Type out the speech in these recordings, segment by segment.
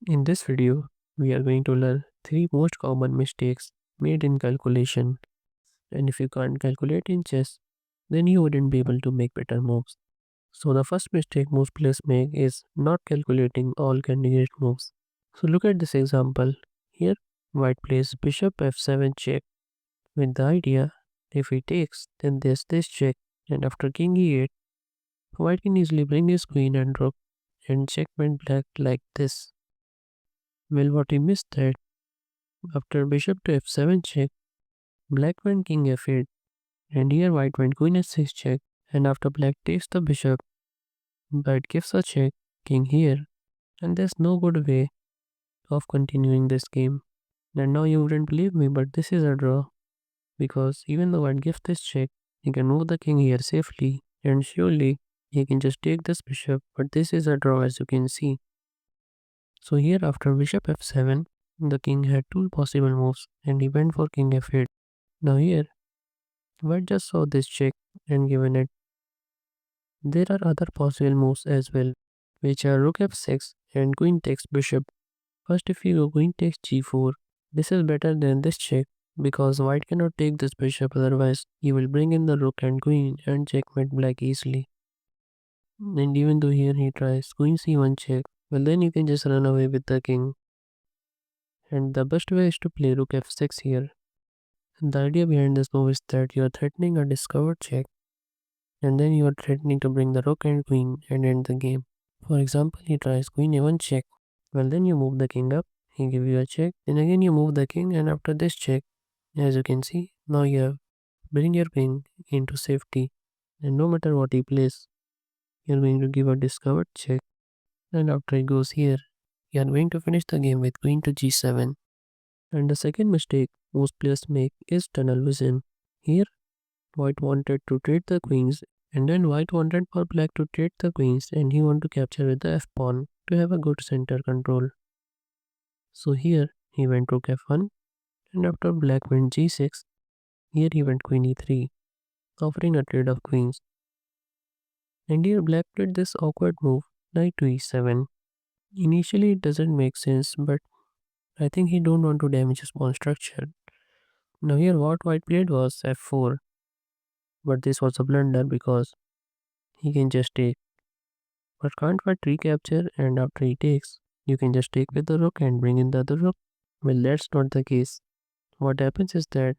In this video, we are going to learn 3 most common mistakes made in calculation. And if you can't calculate in chess, then you wouldn't be able to make better moves. So the first mistake most players make is not calculating all candidate moves. So look at this example. Here, white plays bishop f7 check with the idea if he takes, then there's this check, and after king e8, white can easily bring his queen and rook and checkmate black like this. Well, what he missed that after bishop to f7 check, black went king f8, and here white went queen s6 check, and after black takes the bishop, white gives a check, king here, and there's no good way of continuing this game. And now you wouldn't believe me, but this is a draw, because even though white gives this check, he can move the king here safely, and surely he can just take this bishop, but this is a draw as you can see. So here after bishop f7, the king had two possible moves, and he went for king f8. Now here, white just saw this check and given it. There are other possible moves as well, which are rook f6 and queen takes bishop. First, if you go queen takes g4, this is better than this check because white cannot take this bishop, otherwise he will bring in the rook and queen and checkmate black easily. And even though here he tries queen c1 check, well then you can just run away with the king. And the best way is to play rook f6 here. The idea behind this move is that you are threatening a discovered check, and then you are threatening to bring the rook and queen and end the game. For example, he tries queen a1 check. Well, then you move the king up, he gives you a check, then again you move the king, and after this check, as you can see, now you have bring your king into safety, and no matter what he plays, you are going to give a discovered check, and after he goes here, you are going to finish the game with queen to g7. And the second mistake most players make is tunnel vision. Here, white wanted to trade the queens, and then white wanted for black to trade the queens, and he wanted to capture with the f pawn to have a good center control. So here he went rook f1, and after black went g6, here he went queen e3, offering a trade of queens. And here black played this awkward move, knight to e7. Initially it doesn't make sense, but I think he don't want to damage his pawn structure. Now here what white played was f4, but this was a blunder because he can just take. But can't white recapture, and after he takes, you can just take with the rook and bring in the other rook? Well, that's not the case. What happens is that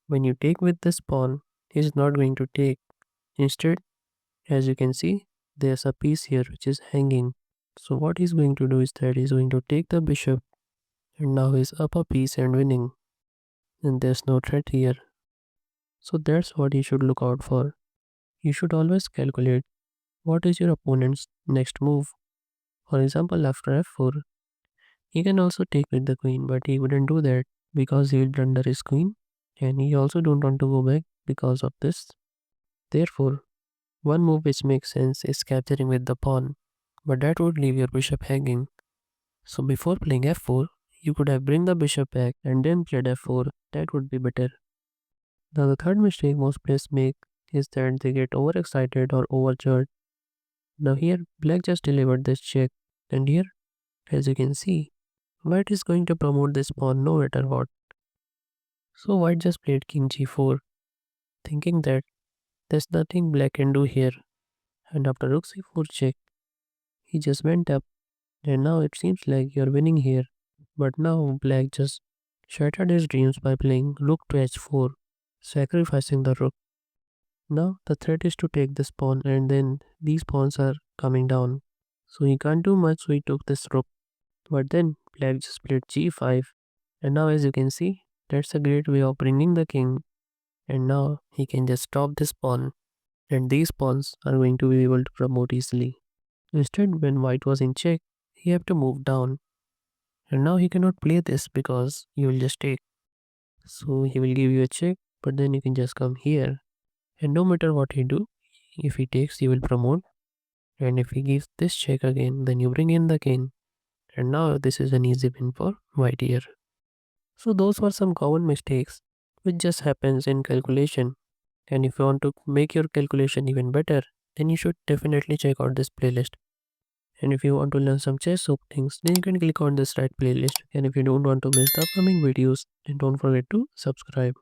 when you take with this pawn, he's not going to take. Instead, as you can see, there's a piece here which is hanging. So what he's going to do is that he's going to take the bishop, and now he's up a piece and winning. And there's no threat here. So that's what you should look out for. You should always calculate what is your opponent's next move. For example, after f4, he can also take with the queen, but he wouldn't do that because he will blunder his queen, and he also don't want to go back because of this. Therefore, one move which makes sense is capturing with the pawn, but that would leave your bishop hanging. So before playing f4, you could have bring the bishop back and then played f4. That would be better. Now the third mistake most players make is that they get overexcited or overjoyed. Now here black just delivered this check, and here as you can see, white is going to promote this pawn no matter what. So white just played king g4, thinking that there's nothing black can do here, and after rook c4 check, he just went up, and now it seems like you're winning here. But now black just shattered his dreams by playing rook to h4, sacrificing the rook. Now the threat is to take this pawn, and then these pawns are coming down. So he can't do much, so he took this rook. But then black just played g5, and now as you can see, that's a great way of bringing the king, and now he can just stop this pawn, and these pawns are going to be able to promote easily. Instead, when white was in check, he had to move down, and now he cannot play this because you will just take. So he will give you a check, but then you can just come here, and no matter what he do, if he takes, he will promote, and if he gives this check again, then you bring in the king, and now this is an easy win for white here. So those were some common mistakes which just happens in calculation, and if you want to make your calculation even better, then you should definitely check out this playlist. And if you want to learn some chess openings, then you can click on this right playlist. And if you don't want to miss the upcoming videos, then don't forget to subscribe.